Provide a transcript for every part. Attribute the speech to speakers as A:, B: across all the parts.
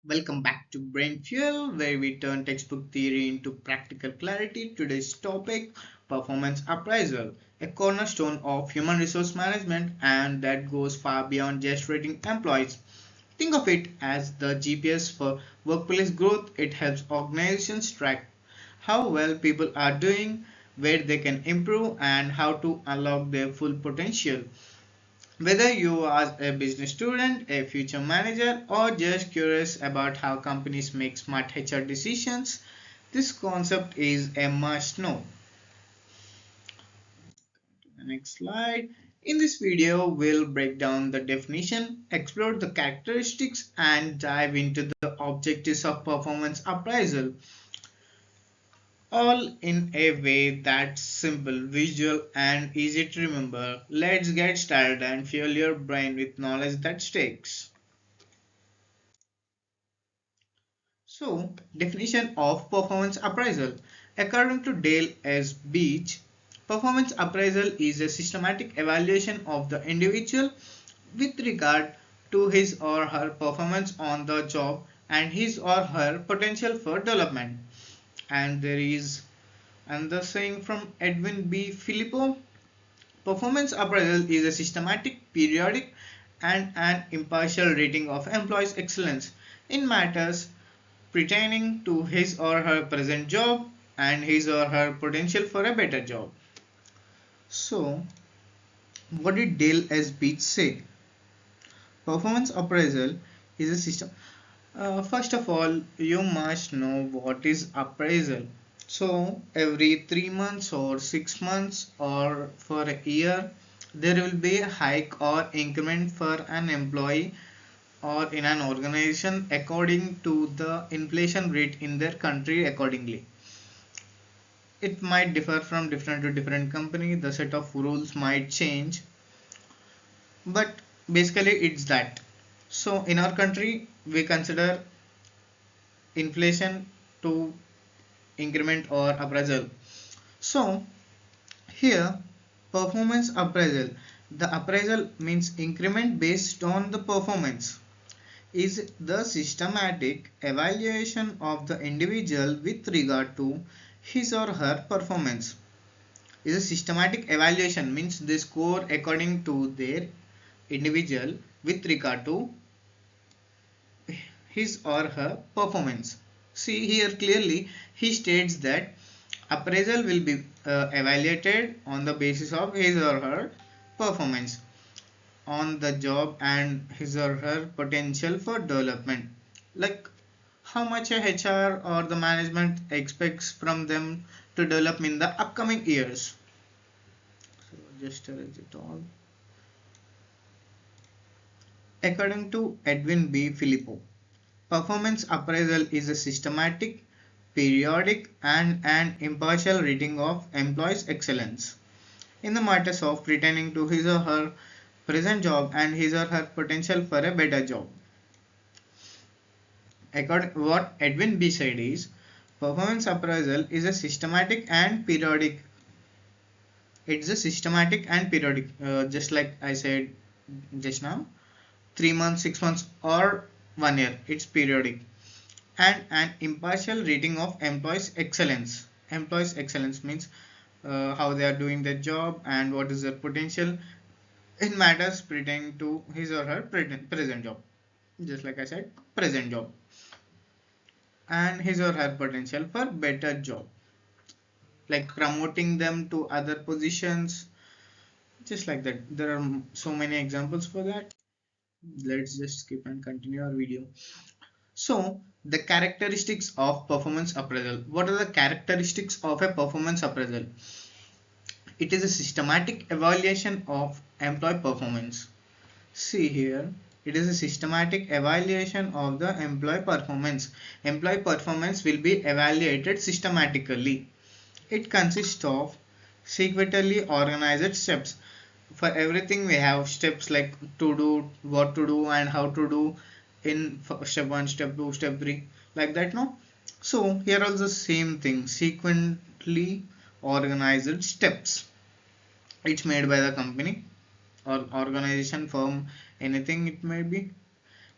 A: Welcome back to Brain Fuel, where we turn textbook theory into practical clarity. Today's topic performance appraisal, a cornerstone of human resource management, and that goes far beyond just rating employees. Think of it as the GPS for workplace growth. It helps organizations track how well people are doing, where they can improve, and how to unlock their full potential. Whether you are a business student, a future manager, or just curious about how companies make smart HR decisions, this concept is a must know. Next slide. In this video, we'll break down the definition, explore the characteristics, and dive into the objectives of performance appraisal, all in a way that's simple, visual, and easy to remember. Let's get started and fuel your brain with knowledge that sticks. So, definition of performance appraisal. According to Dale S. Beach, performance appraisal is a systematic evaluation of the individual with regard to his or her performance on the job and his or her potential for development. And there is another saying from Edwin B. Filippo. Performance appraisal is a systematic, periodic, and an impartial rating of employees' excellence in matters pertaining to his or her present job and his or her potential for a better job. So, what did Dale S. Beach say? Performance appraisal is a system. First of all, you must know what is appraisal. So, every 3 months or 6 months or for a year, there will be a hike or increment for an employee or in an organization according to the inflation rate in their country accordingly. It might differ from different to different company. The set of rules might change, but basically it's that. So in our country, we consider inflation to increment or appraisal. So here, performance appraisal. The appraisal means increment based on the performance is the systematic evaluation of the individual with regard to his or her performance. Is a systematic evaluation means they score according to their individual with regard to his or her performance. See here clearly he states that appraisal will be evaluated on the basis of his or her performance on the job and his or her potential for development, like how much a HR or the management expects from them to develop in the upcoming years. So just erase it all. According to Edwin B. Filippo, performance appraisal is a systematic, periodic, and an impartial rating of employees' excellence in the matters of pertaining to his or her present job and his or her potential for a better job. According what Edwin B said is performance appraisal is a systematic and periodic. It's a systematic and periodic, just like I said just now. 3 months, 6 months, or 1 year. It's periodic and an impartial rating of employees' excellence. Employees' excellence means how they are doing their job and what is their potential in matters pertaining to his or her present job. Just like I said, present job and his or her potential for better job, like promoting them to other positions, just like that. There are so many examples for that. Let's just skip and continue our video. So the characteristics of performance appraisal. What are the characteristics of a performance appraisal? It is a systematic evaluation of employee performance. See here, it is a systematic evaluation of the employee performance. Employee performance will be evaluated systematically. It consists of sequentially organized steps. For everything we have steps like to do, what to do, and how to do in step 1, step 2, step 3, like that, no? So here also same thing, sequentially organized steps. It's made by the company or organization, firm, anything it may be.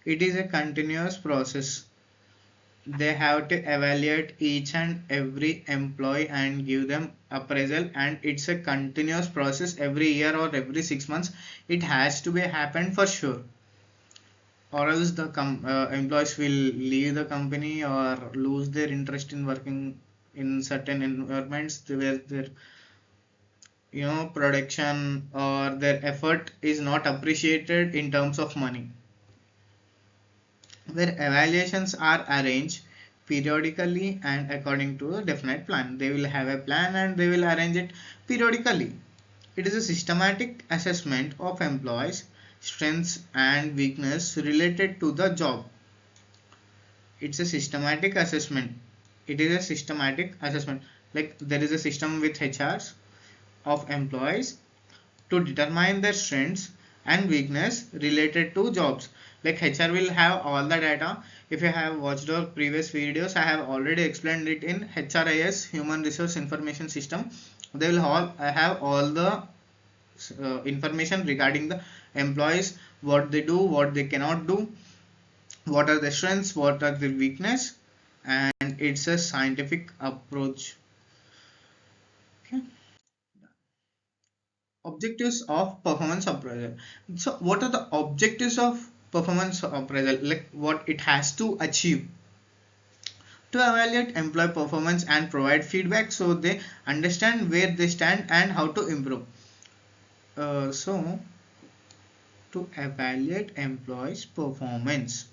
A: It is a continuous process they have to evaluate each and every employee and give them appraisal, and it's a continuous process every year or every 6 months. It has to be happen for sure, or else the employees will leave the company or lose their interest in working in certain environments where their production or their effort is not appreciated in terms of money. Where evaluations are arranged periodically and according to a definite plan. They will have a plan and they will arrange it periodically. It is a systematic assessment of employees' strengths and weakness related to the job. It's a systematic assessment. It is a systematic assessment. Like there is a system with HRs of employees to determine their strengths and weakness related to jobs. Like HR will have all the data. If you have watched our previous videos, I have already explained it in HRIS, Human Resource Information System. They will all have all the information regarding the employees, what they do, what they cannot do, what are their strengths, what are their weakness, and it's a scientific approach. Okay. Objectives of performance appraisal. So what are the objectives of performance appraisal? Like what it has to achieve: to evaluate employee performance and provide feedback so they understand where they stand and how to improve. So to evaluate employees performance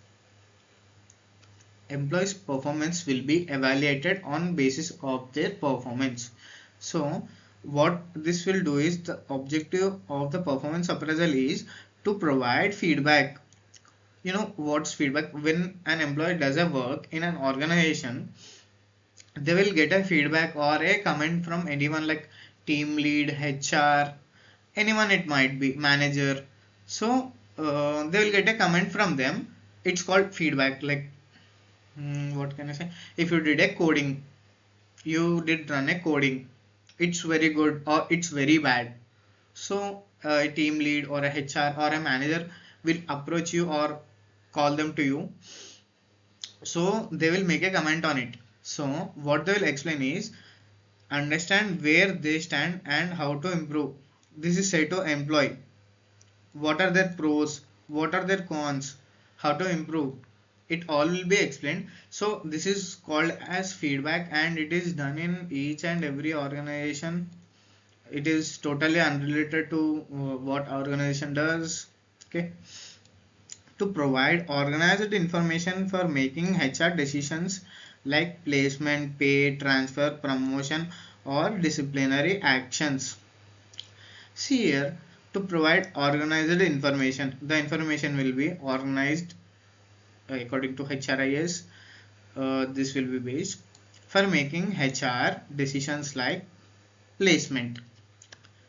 A: will be evaluated on basis of their performance. So what this will do is, the objective of the performance appraisal is to provide feedback. What's feedback? When an employee does a work in an organization, they will get a feedback or a comment from anyone, like team lead, HR, anyone, it might be manager. So they will get a comment from them. It's called feedback. Like what can I say? If you did a coding, you did run a coding, it's very good or it's very bad. So a team lead or a HR or a manager will approach you or call them to you. So they will make a comment on it. So what they will explain is, understand where they stand and how to improve. This is said to employee. What are their pros? What are their cons? How to improve? It all will be explained. So this is called as feedback, and it is done in each and every organization. It is totally unrelated to what organization does. Okay. To provide organized information for making HR decisions like placement, pay, transfer, promotion, or disciplinary actions. See here, to provide organized information, the information will be organized according to HRIS. This will be based for making HR decisions like placement.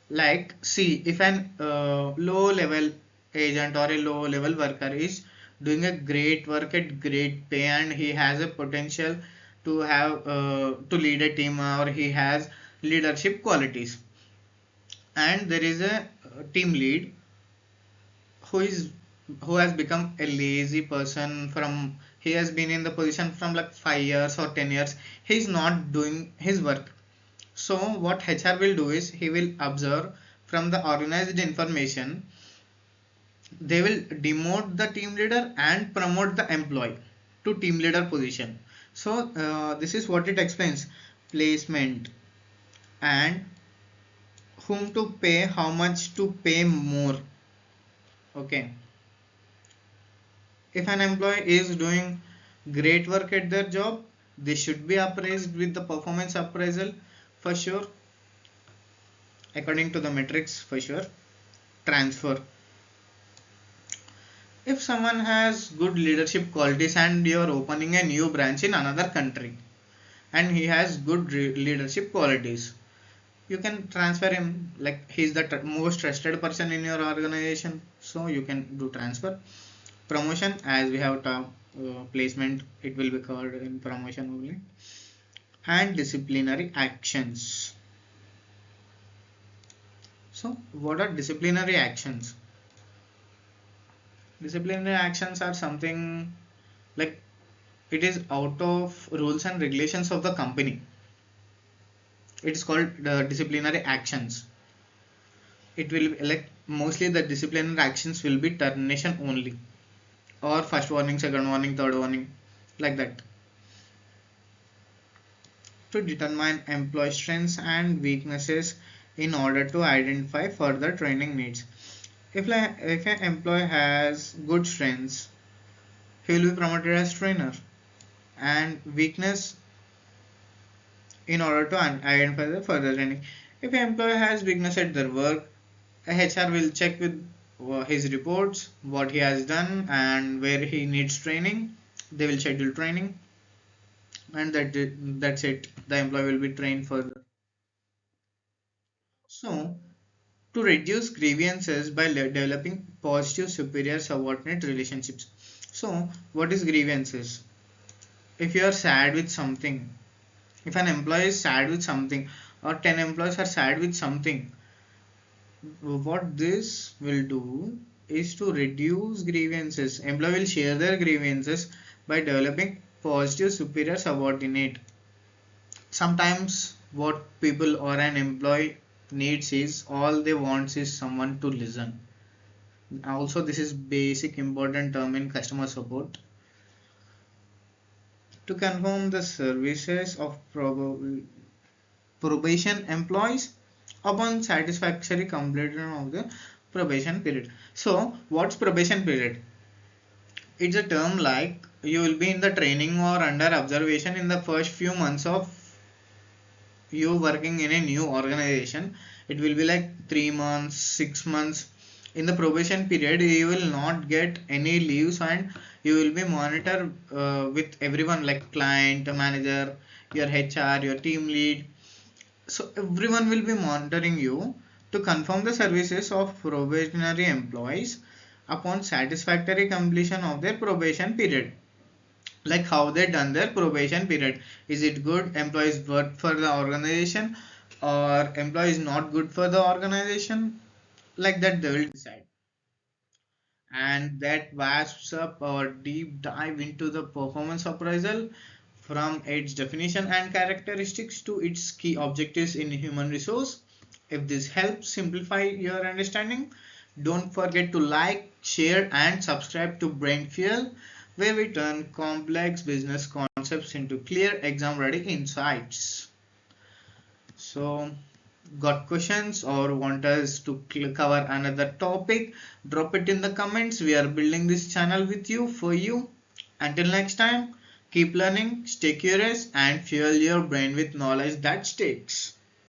A: Like, see, if an low level agent or a low level worker is doing a great work at great pay, and he has a potential to have to lead a team, or he has leadership qualities, and there is a team lead who is who has become a lazy person, from he has been in the position from like 5 years or 10 years, he is not doing his work. So what HR will do is, he will observe from the organized information, they will demote the team leader and promote the employee to team leader position. So this is what it explains: placement and whom to pay, how much to pay more. Okay. If an employee is doing great work at their job, they should be appraised with the performance appraisal for sure, according to the metrics for sure. Transfer: if someone has good leadership qualities and you are opening a new branch in another country and he has good leadership qualities, you can transfer him. Like he's the most trusted person in your organization, so you can do transfer. Promotion, as we have talked, placement, it will be covered in promotion only. And disciplinary actions. So what are disciplinary actions? Disciplinary actions are something like, it is out of rules and regulations of the company. It is called disciplinary actions. It will be like mostly the disciplinary actions will be termination only, or first warning, second warning, third warning, like that. To determine employee strengths and weaknesses in order to identify further training needs. If an employee has good strengths, he will be promoted as trainer, and weakness in order to identify the further training. If an employee has weakness at their work, a HR will check with his reports, what he has done, and where he needs training. They will schedule training, and that's it. The employee will be trained further. So, to reduce grievances by developing positive superior subordinate relationships. So, what is grievances? If you are sad with something, if an employee is sad with something, or 10 employees are sad with something, what this will do is to reduce grievances. Employee will share their grievances by developing positive superior subordinate. Sometimes what people or an employee needs is, all they want is someone to listen. Also, this is basic important term in customer support. To confirm the services of probation employees upon satisfactory completion of the probation period. So what's probation period? It's a term like you will be in the training or under observation in the first few months of you working in a new organization. It will be like 3 months, 6 months. In the probation period you will not get any leaves, and you will be monitored with everyone like client, manager, your HR, your team lead. So everyone will be monitoring you to confirm the services of probationary employees upon satisfactory completion of their probation period. Like how they done their probation period. Is it good? Employees work for the organization, or employees not good for the organization? Like that they will decide. And that wraps up our deep dive into the performance appraisal, from its definition and characteristics to its key objectives in human resource. If this helps simplify your understanding, don't forget to like, share, and subscribe to Brain Fuel, where we turn complex business concepts into clear exam ready insights. So, got questions or want us to cover another topic? Drop it in the comments. We are building this channel with you, for you. Until next time, keep learning, stay curious, and fuel your brain with knowledge that sticks.